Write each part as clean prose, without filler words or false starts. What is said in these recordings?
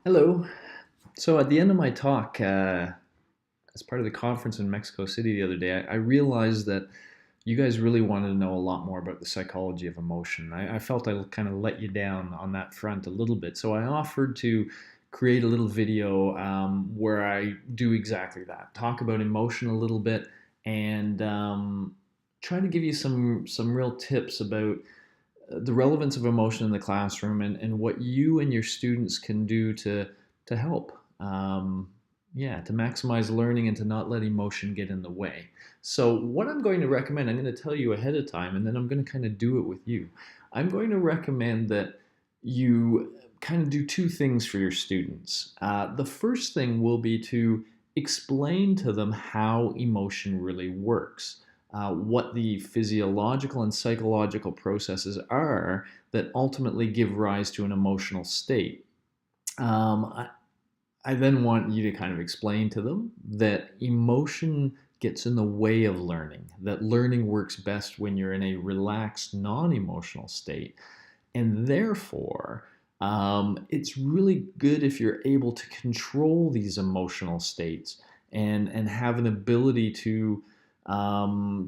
Hello. So at the end of my talk, as part of the conference in Mexico City the other day, I realized that you guys really wanted to know a lot more about the psychology of emotion. I felt I kind of let you down on that front a little bit, so I offered to create a little video where I do exactly that, talk about emotion a little bit, and try to give you some real tips about the relevance of emotion in the classroom and what you and your students can do to help. Yeah, to maximize learning and to not let emotion get in the way. So, what I'm going to recommend, I'm going to tell you ahead of time, and then I'm going to kind of do it with you. I'm going to recommend that you kind of do two things for your students. The first thing will be to explain to them how emotion really works, what the physiological and psychological processes are that ultimately give rise to an emotional state. I then want you to kind of explain to them that emotion gets in the way of learning, that learning works best when you're in a relaxed, non emotional state. And therefore, it's really good if you're able to control these emotional states and have an ability to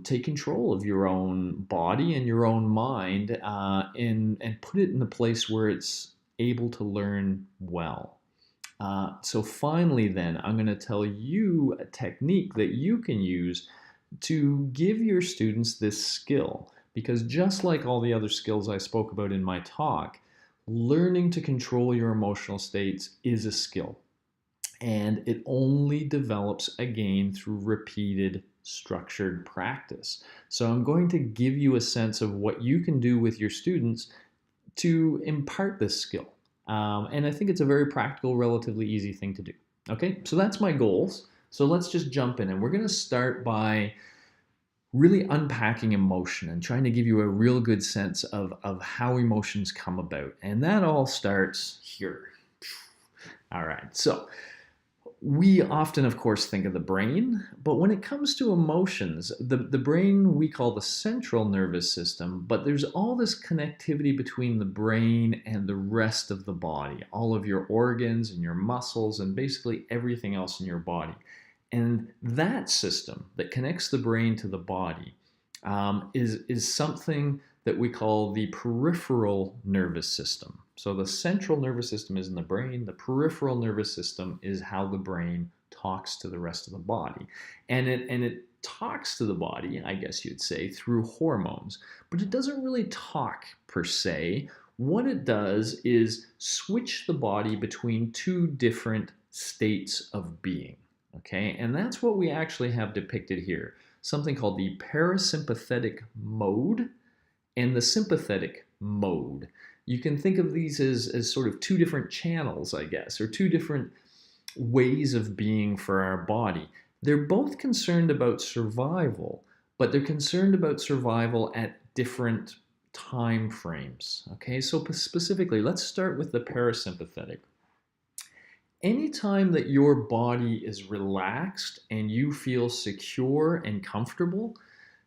take control of your own body and your own mind and put it in a place where it's able to learn well. So finally, then, I'm going to tell you a technique that you can use to give your students this skill. Because just like all the other skills I spoke about in my talk, learning to control your emotional states is a skill. And it only develops again through repeated structured practice. So I'm going to give you a sense of what you can do with your students to impart this skill. And I think it's a very practical, relatively easy thing to do. Okay, so that's my goals. So let's just jump in, and we're going to start by really unpacking emotion and trying to give you a real good sense of how emotions come about. And that all starts here. All right, so we often, of course, think of the brain, but when it comes to emotions, the brain we call the central nervous system, but there's all this connectivity between the brain and the rest of the body, all of your organs and your muscles, and basically everything else in your body. And that system that connects the brain to the body is something that we call the peripheral nervous system. So the central nervous system is in the brain. The peripheral nervous system is how the brain talks to the rest of the body. And it talks to the body, I guess you'd say, through hormones. But it doesn't really talk per se. What it does is switch the body between two different states of being. Okay, and that's what we actually have depicted here. Something called the parasympathetic mode and the sympathetic mode. You can think of these as sort of two different channels, I guess, or two different ways of being for our body. They're both concerned about survival, but they're concerned about survival at different time frames. Okay, so specifically, let's start with the parasympathetic. Anytime that your body is relaxed and you feel secure and comfortable,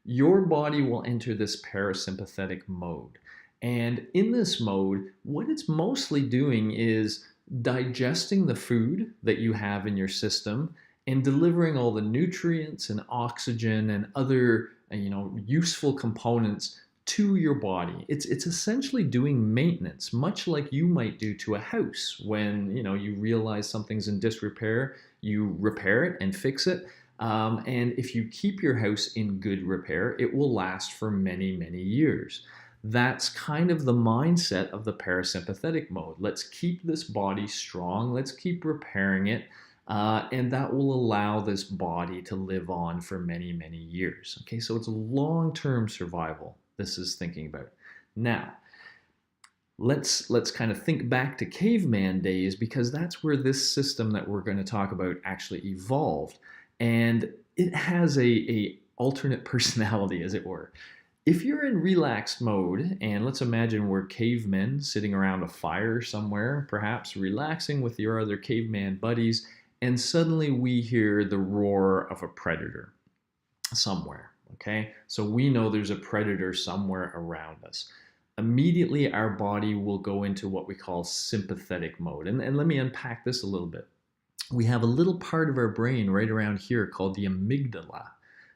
your body will enter this parasympathetic mode. And in this mode, what it's mostly doing is digesting the food that you have in your system and delivering all the nutrients and oxygen and other useful components to your body. It's essentially doing maintenance, much like you might do to a house when you realize something's in disrepair, you repair it and fix it. And if you keep your house in good repair, it will last for many, many years. That's kind of the mindset of the parasympathetic mode. Let's keep this body strong. Let's keep repairing it. And that will allow this body to live on for many, many years. Okay, so it's long-term survival this is thinking about. Now, let's kind of think back to caveman days because that's where this system that we're going to talk about actually evolved, and it has a alternate personality, as it were. If you're in relaxed mode, and let's imagine we're cavemen sitting around a fire somewhere, perhaps relaxing with your other caveman buddies, and suddenly we hear the roar of a predator somewhere. Okay, so we know there's a predator somewhere around us. immediately our body will go into what we call sympathetic mode. And let me unpack this a little bit. We have a little part of our brain right around here called the amygdala.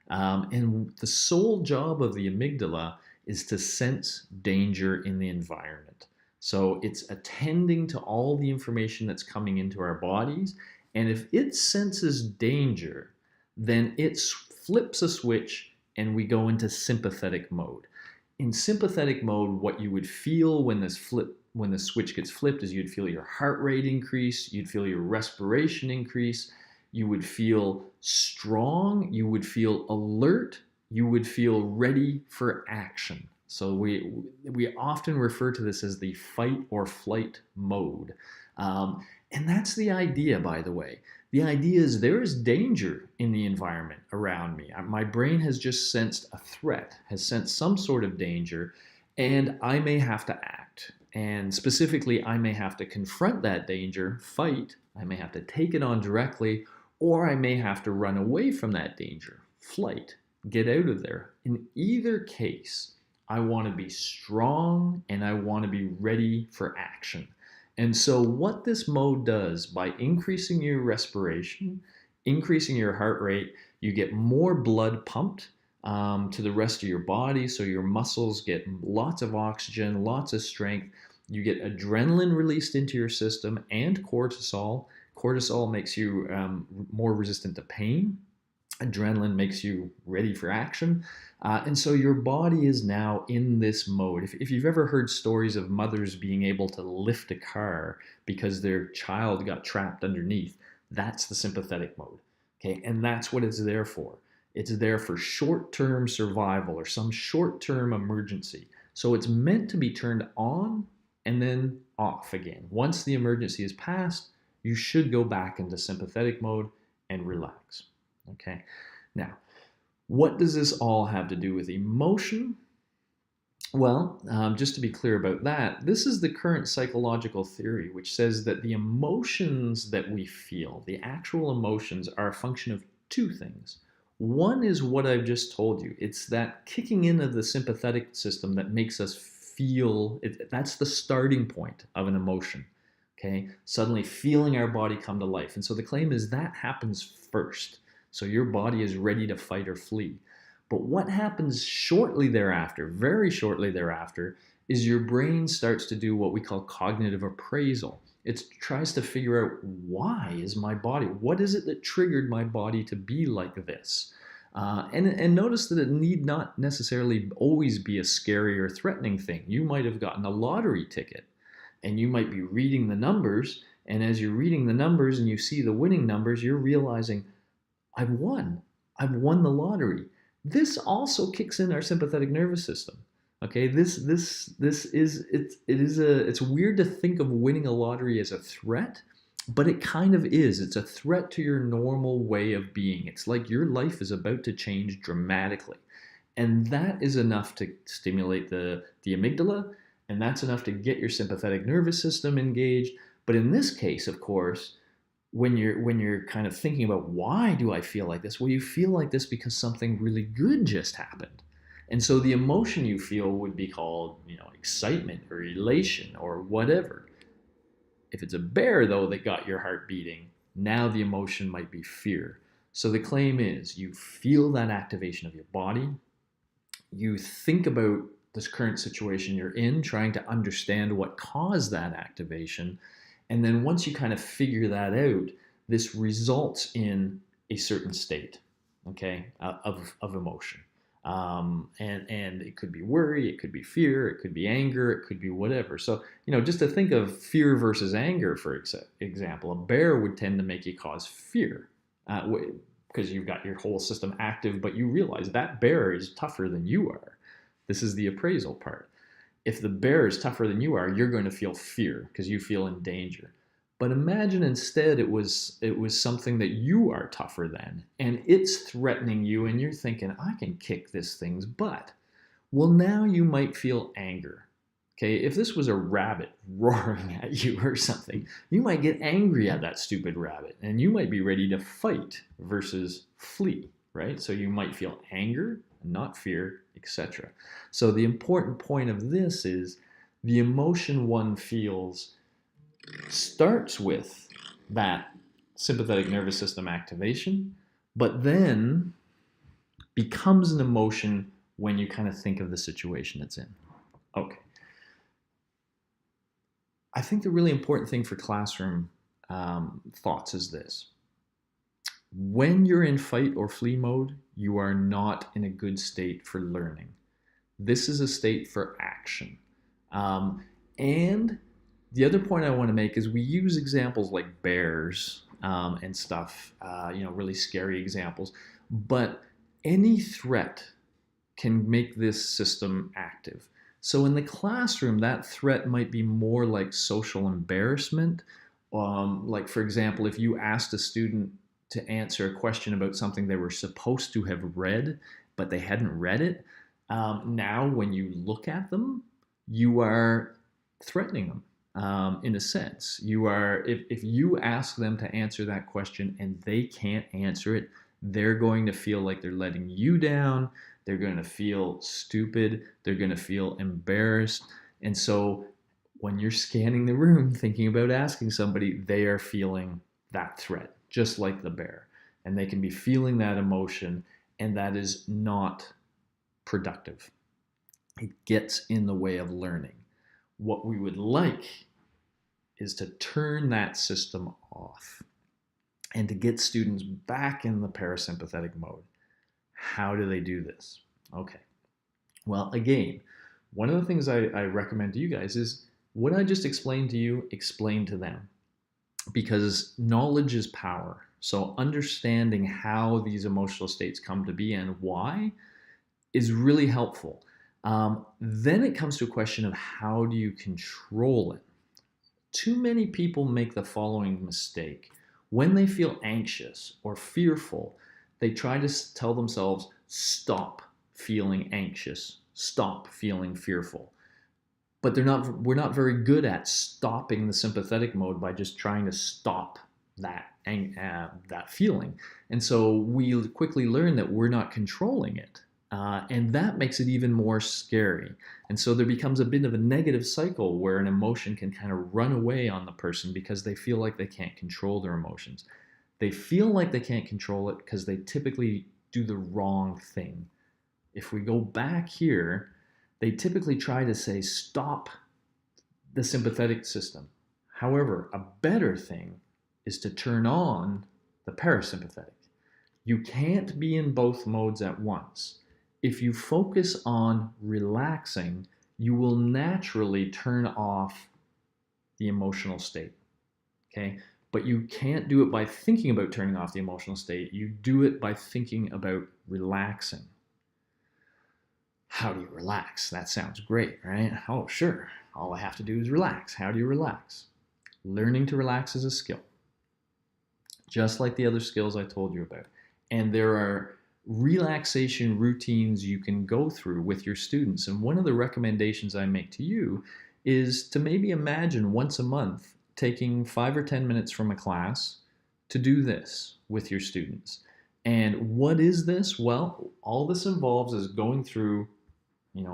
And the sole job of the amygdala is to sense danger in the environment. So it's attending to all the information that's coming into our bodies. And if it senses danger, then it flips a switch and we go into sympathetic mode. In sympathetic mode, what you would feel when when the switch gets flipped is you'd feel your heart rate increase, you'd feel your respiration increase, you would feel strong, you would feel alert, you would feel ready for action. So we often refer to this as the fight or flight mode. And that's the idea, by the way. The idea is there is danger in the environment around me. My brain has just sensed a threat, has sensed some sort of danger, and I may have to act. And specifically, I may have to confront that danger, fight, I may have to take it on directly, or I may have to run away from that danger, flight, get out of there. In either case, I want to be strong and I want to be ready for action. And so what this mode does, by increasing your respiration, increasing your heart rate, you get more blood pumped to the rest of your body. So your muscles get lots of oxygen, lots of strength. You get adrenaline released into your system and cortisol. Cortisol makes you more resistant to pain. Adrenaline makes you ready for action. And so your body is now in this mode. If you've ever heard stories of mothers being able to lift a car because their child got trapped underneath, that's the sympathetic mode. Okay, and that's what it's there for. It's there for short-term survival or some short-term emergency. So it's meant to be turned on and then off again. Once the emergency is passed, you should go back into sympathetic mode and relax. Okay, now, what does this all have to do with emotion? Well, just to be clear about that, this is the current psychological theory, which says that the emotions that we feel, the actual emotions, are a function of two things. One is what I've just told you. It's that kicking in of the sympathetic system that makes us feel, that's the starting point of an emotion. Okay, suddenly feeling our body come to life. And so the claim is that happens first. So your body is ready to fight or flee. But what happens shortly thereafter, very shortly thereafter, is your brain starts to do what we call cognitive appraisal. It tries to figure out, why is my body, what is it that triggered my body to be like this? And notice that it need not necessarily always be a scary or threatening thing. You might have gotten a lottery ticket and you might be reading the numbers, and as you're reading the numbers and you see the winning numbers, you're realizing, I've won the lottery. This also kicks in our sympathetic nervous system. Okay, it's weird to think of winning a lottery as a threat, but it kind of is. It's a threat to your normal way of being. It's like your life is about to change dramatically. And that is enough to stimulate the amygdala, and that's enough to get your sympathetic nervous system engaged. But in this case, of course, when you're kind of thinking about, why do I feel like this? Well, you feel like this because something really good just happened. And so the emotion you feel would be called, excitement or elation or whatever. If it's a bear, though, that got your heart beating, now the emotion might be fear. So the claim is you feel that activation of your body. You think about this current situation you're in, trying to understand what caused that activation. And then once you kind of figure that out, this results in a certain state, okay, of emotion. And it could be worry, it could be fear, it could be anger, it could be whatever. So, just to think of fear versus anger, for example, a bear would tend to make you cause fear because you've got your whole system active, but you realize that bear is tougher than you are. This is the appraisal part. If the bear is tougher than you are, you're going to feel fear because you feel in danger. But imagine instead it was something that you are tougher than, and it's threatening you, and you're thinking, I can kick this thing's butt. Well, now you might feel anger. Okay, if this was a rabbit roaring at you or something, you might get angry at that stupid rabbit, and you might be ready to fight versus flee, right? So you might feel anger, not fear, etc. So the important point of this is the emotion one feels starts with that sympathetic nervous system activation, but then becomes an emotion when you kind of think of the situation it's in. Okay. I think the really important thing for classroom thoughts is this. When you're in fight or flee mode, you are not in a good state for learning. This is a state for action. And the other point I want to make is we use examples like bears and stuff, really scary examples, but any threat can make this system active. So in the classroom, that threat might be more like social embarrassment. Like, for example, if you asked a student to answer a question about something they were supposed to have read, but they hadn't read it, now when you look at them, you are threatening them. In a sense, you are, if you ask them to answer that question and they can't answer it, they're going to feel like they're letting you down. They're going to feel stupid. They're going to feel embarrassed. And so when you're scanning the room thinking about asking somebody, they are feeling that threat, just like the bear. And they can be feeling that emotion, and that is not productive. It gets in the way of learning. What we would like is to turn that system off and to get students back in the parasympathetic mode. How do they do this? Okay. Well, again, one of the things I recommend to you guys is what I just explained to you, explain to them. Because knowledge is power. So understanding how these emotional states come to be and why is really helpful. Then it comes to a question of how do you control it? Too many people make the following mistake. When they feel anxious or fearful, they try to tell themselves, stop feeling anxious, stop feeling fearful. But we're not very good at stopping the sympathetic mode by just trying to stop that feeling. And so we quickly learn that we're not controlling it. And that makes it even more scary. And so there becomes a bit of a negative cycle where an emotion can kind of run away on the person because they feel like they can't control their emotions. They feel like they can't control it because they typically do the wrong thing. If we go back here, they typically try to say, stop the sympathetic system. However, a better thing is to turn on the parasympathetic. You can't be in both modes at once. If you focus on relaxing, you will naturally turn off the emotional state. Okay? But you can't do it by thinking about turning off the emotional state. You do it by thinking about relaxing. How do you relax? That sounds great, right? Oh, sure. All I have to do is relax. How do you relax? Learning to relax is a skill, just like the other skills I told you about. And there are relaxation routines you can go through with your students. And one of the recommendations I make to you is to maybe imagine once a month taking 5 or 10 minutes from a class to do this with your students. And what is this? Well, all this involves is going through,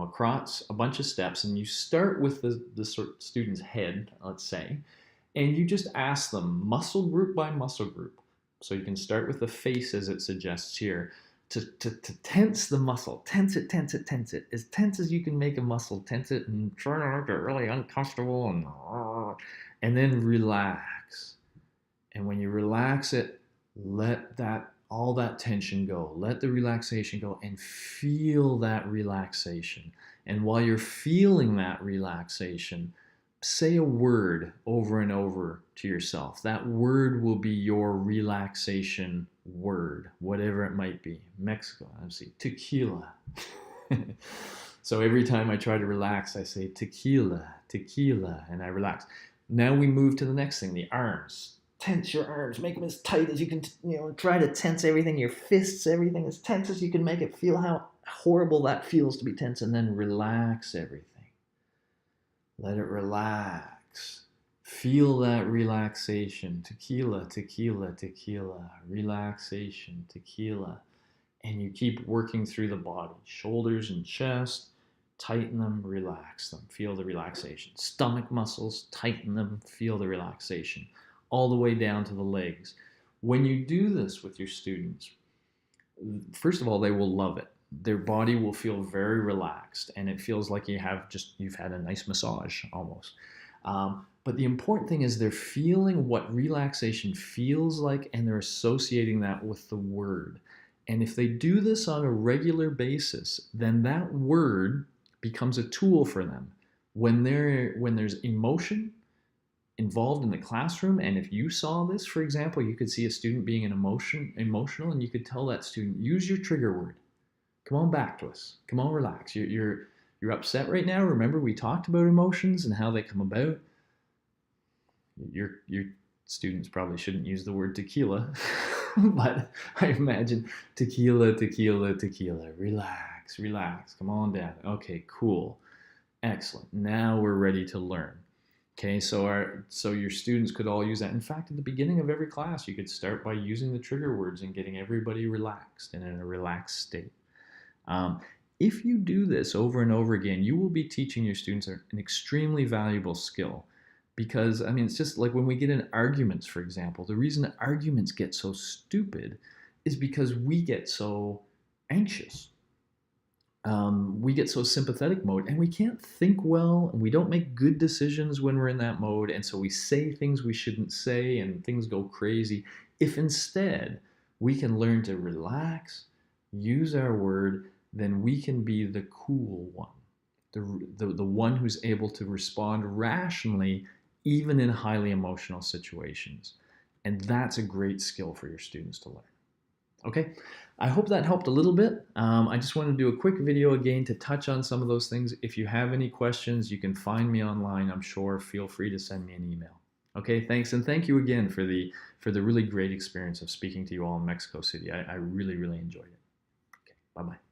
across a bunch of steps, and you start with the student's head, let's say, and you just ask them muscle group by muscle group. So you can start with the face as it suggests here, to tense the muscle, tense it, as tense as you can make a muscle, tense it and try to make it really uncomfortable, and then relax. And when you relax it, let all that tension go, let the relaxation go, and feel that relaxation. And while you're feeling that relaxation, say a word over and over to yourself. That word will be your relaxation word, whatever it might be. Mexico, let's see, tequila. So every time I try to relax, I say tequila, tequila, and I relax. Now we move to the next thing, the arms. Tense your arms, make them as tight as you can, try to tense everything, your fists, everything as tense as you can make it. Feel how horrible that feels to be tense, and then relax everything. Let it relax. Feel that relaxation. Tequila, tequila, tequila. Relaxation, tequila. And you keep working through the body, shoulders and chest, tighten them, relax them, feel the relaxation. Stomach muscles, tighten them, feel the relaxation, all the way down to the legs. When you do this with your students, first of all, they will love it. Their body will feel very relaxed, and it feels like you've had a nice massage almost. But the important thing is they're feeling what relaxation feels like, and they're associating that with the word. And if they do this on a regular basis, then that word becomes a tool for them. When there's emotion involved in the classroom, and if you saw this, for example, you could see a student being emotional, and you could tell that student, use your trigger word. Come on back to us. Come on, relax. You're upset right now. Remember, we talked about emotions and how they come about. Your students probably shouldn't use the word tequila, but I imagine tequila, tequila, tequila. Relax, relax. Come on down. Okay, cool. Excellent. Now we're ready to learn. Okay, so your students could all use that. In fact, at the beginning of every class, you could start by using the trigger words and getting everybody relaxed and in a relaxed state. If you do this over and over again, you will be teaching your students an extremely valuable skill. Because, I mean, it's just like when we get in arguments, for example, the reason arguments get so stupid is because we get so anxious. We get so sympathetic mode, and we can't think well, and we don't make good decisions when we're in that mode, and so we say things we shouldn't say, and things go crazy. If instead we can learn to relax, use our word, then we can be the cool one, the one who's able to respond rationally even in highly emotional situations. And that's a great skill for your students to learn. Okay, I hope that helped a little bit. I just wanted to do a quick video again to touch on some of those things. If you have any questions, you can find me online, I'm sure. Feel free to send me an email. Okay, thanks, and thank you again for the really great experience of speaking to you all in Mexico City. I really, really enjoyed it. Okay, bye-bye.